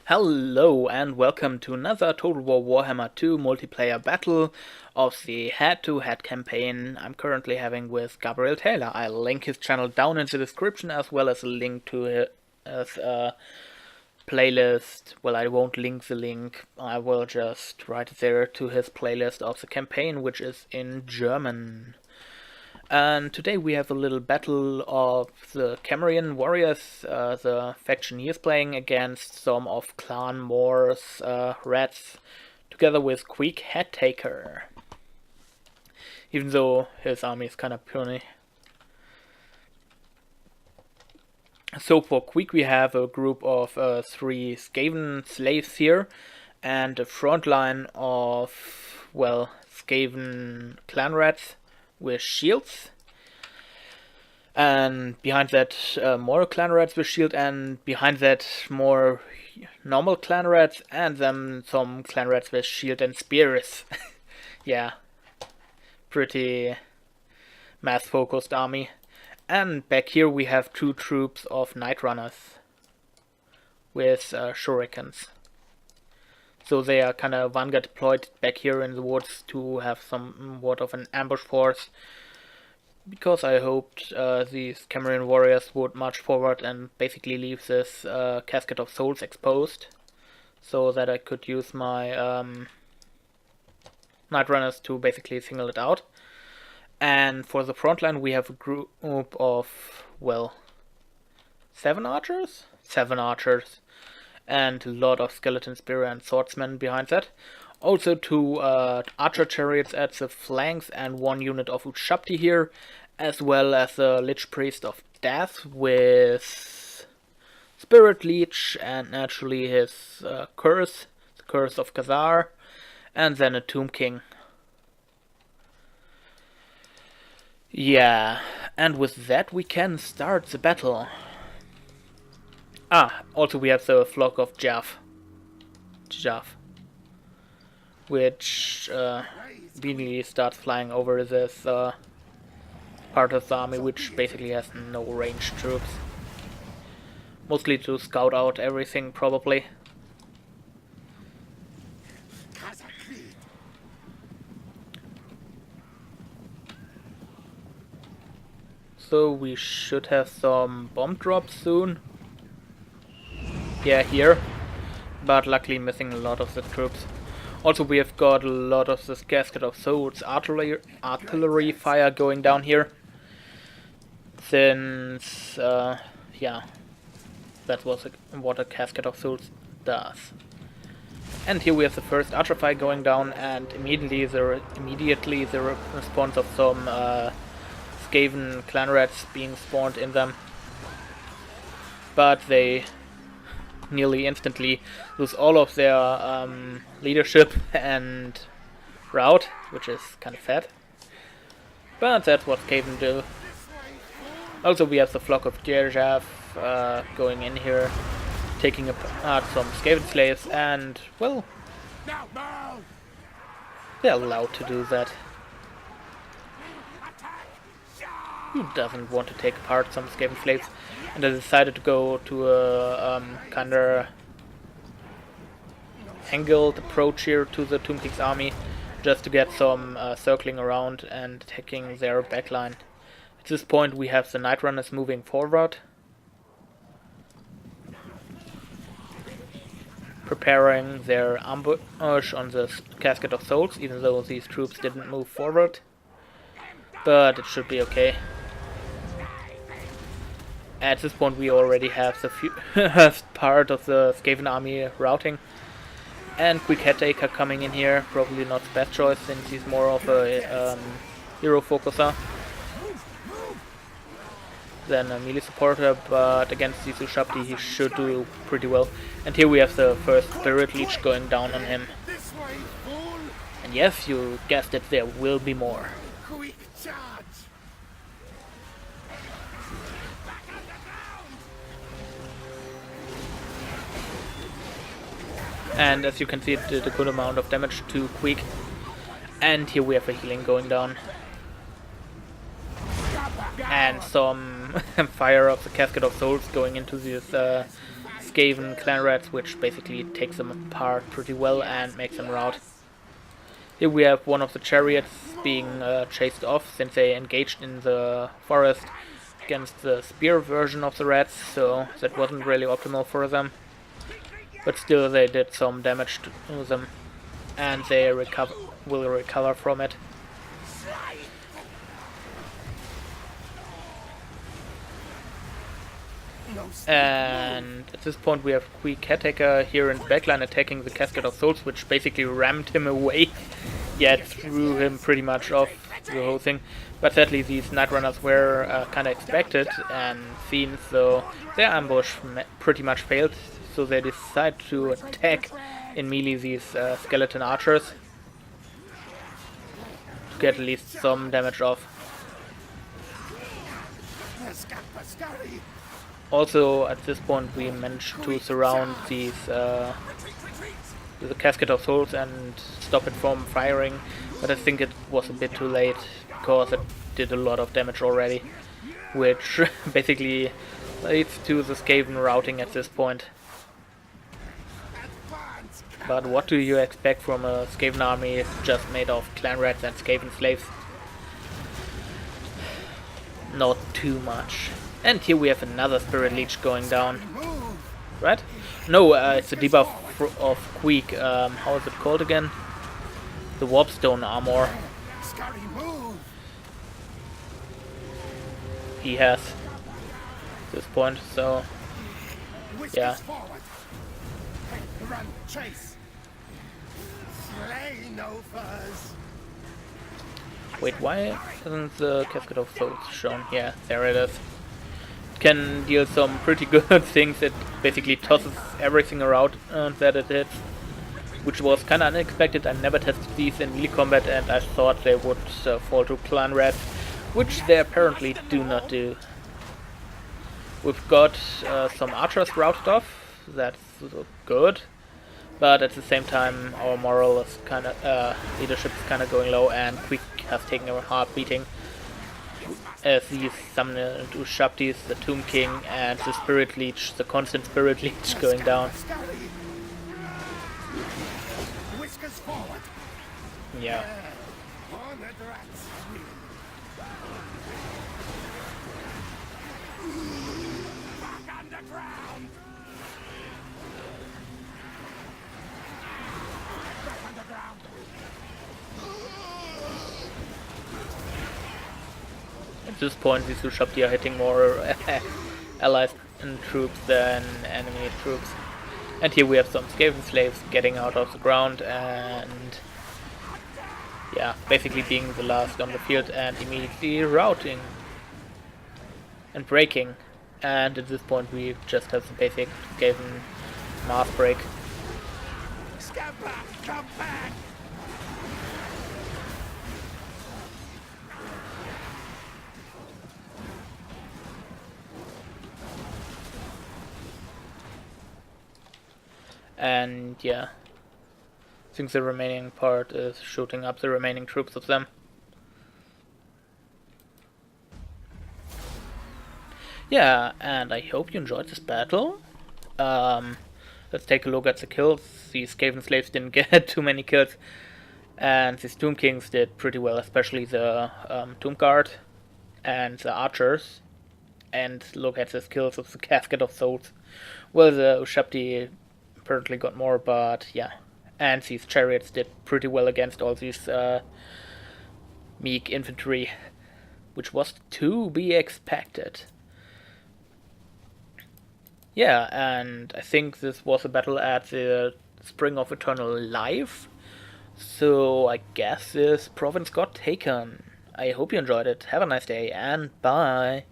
Hello and welcome to another Total War Warhammer 2 multiplayer battle of the head-to-head campaign I'm currently having with Gabriel Taler. I'll link his channel down in the description as well as a link to his playlist. Well, I won't link the link, I will just write it there to his playlist of the campaign, which is in German. And today we have a little battle of the Cameron warriors, the faction he is playing against some of Clan Moore's rats, together with Queek Headtaker. Even though his army is kind of puny. So for Queek we have a group of 3 Skaven slaves here, and a front line of, well, Skaven clan rats with shields, and behind that more clan rats with shield, and behind that more normal clan rats, and then some clan rats with shield and spears. Yeah, pretty mass focused army. And back here we have 2 troops of night runners with shurikens. So they are kind of vanguard deployed back here in the woods to have somewhat of an ambush force. Because I hoped these Cameron warriors would march forward and basically leave this Casket of Souls exposed. So that I could use my night runners to basically single it out. And for the front line we have a group of, well, 7 archers? 7 archers. And a lot of skeleton spear and swordsmen behind that. Also 2 archer chariots at the flanks and 1 unit of Ushabti here, as well as a Lich Priest of Death with Spirit Leech and naturally his curse, the Curse of Khazar, and then a Tomb King. Yeah, and with that we can start the battle. Also we have the flock of Jaff, which immediately starts flying over this part of the army, which basically has no ranged troops. Mostly to scout out everything, probably. So we should have some bomb drops soon. Yeah, here. But luckily missing a lot of the troops. Also we have got a lot of this Casket of Souls artillery fire going down here. Since, yeah, that was what a Casket of Souls does. And here we have the first archer fire going down, and immediately the response of some Skaven clan rats being spawned in them. But they nearly instantly lose all of their leadership and route, which is kind of sad. But that's what Skaven do. Also we have the flock of Djerjav going in here, taking apart some Skaven slaves, and, well, they're allowed to do that. Who doesn't want to take apart some Skaven slaves? And I decided to go to a kinda angled approach here to the Tomb King's army, just to get some circling around and attacking their backline. At this point we have the Night Runners moving forward, preparing their ambush on the Casket of Souls, even though these troops didn't move forward. But it should be okay. At this point we already have the first part of the Skaven army routing. And Queek Headtaker coming in here, probably not the best choice since he's more of a hero focuser than a melee supporter, but against these Ushabti he should do pretty well. And here we have the first Spirit Leech going down on him. And yes, you guessed it, there will be more. And as you can see, it did a good amount of damage to Queek. And here we have a healing going down. And some fire of the Casket of Souls going into these Skaven clan rats, which basically takes them apart pretty well and makes them rout. Here we have one of the chariots being chased off since they engaged in the forest against the spear version of the rats, so that wasn't really optimal for them. But still they did some damage to them, and they will recover from it. And at this point we have Queen Caretaker here in the backline attacking the Casket of Souls, which basically rammed him away. Yeah, it threw him pretty much off the whole thing. But sadly these Night Runners were kinda expected and seen, so their ambush pretty much failed. So they decide to attack in melee these skeleton archers to get at least some damage off. Also, at this point, we managed to surround these the Casket of Souls and stop it from firing, but I think it was a bit too late because it did a lot of damage already, which basically leads to the Skaven routing at this point. But what do you expect from a Skaven army just made of clan rats and Skaven slaves? Not too much. And here we have another Spirit Leech going down. Right? No, it's a debuff of Queek. How is it called again? The Warpstone armor. He has at this point, so yeah. Wait, why isn't the Casket of Souls shown? Yeah, there it is. Can deal some pretty good things. It basically tosses everything around that it hits, which was kind of unexpected. I never tested these in melee combat and I thought they would fall to clan rats, which they apparently do not do. We've got some archers routed off, that's good, but at the same time our moral is kind of, leadership is kind of going low and Quick has taken a hard beating. As these summoned Ushabtis, the Tomb King, and the Spirit Leech, the constant Spirit Leech going down. Yeah. At this point, these Ushabti are hitting more allies and troops than enemy troops. And here we have some Skaven slaves getting out of the ground and yeah, basically being the last on the field and immediately routing and breaking. And at this point we just have the basic Skaven mass break. Come back! And yeah, I think the remaining part is shooting up the remaining troops of them. Yeah, and I hope you enjoyed this battle. Let's take a look at the kills. These Skaven slaves didn't get too many kills, and these Tomb Kings did pretty well, especially the Tomb Guard and the archers. And look at the skills of the Casket of Souls. Well, the Ushabti apparently got more, but yeah. And these chariots did pretty well against all these meek infantry, which was to be expected. Yeah, and I think this was a battle at the Spring of Eternal Life, so I guess this province got taken. I hope you enjoyed it. Have a nice day, and bye!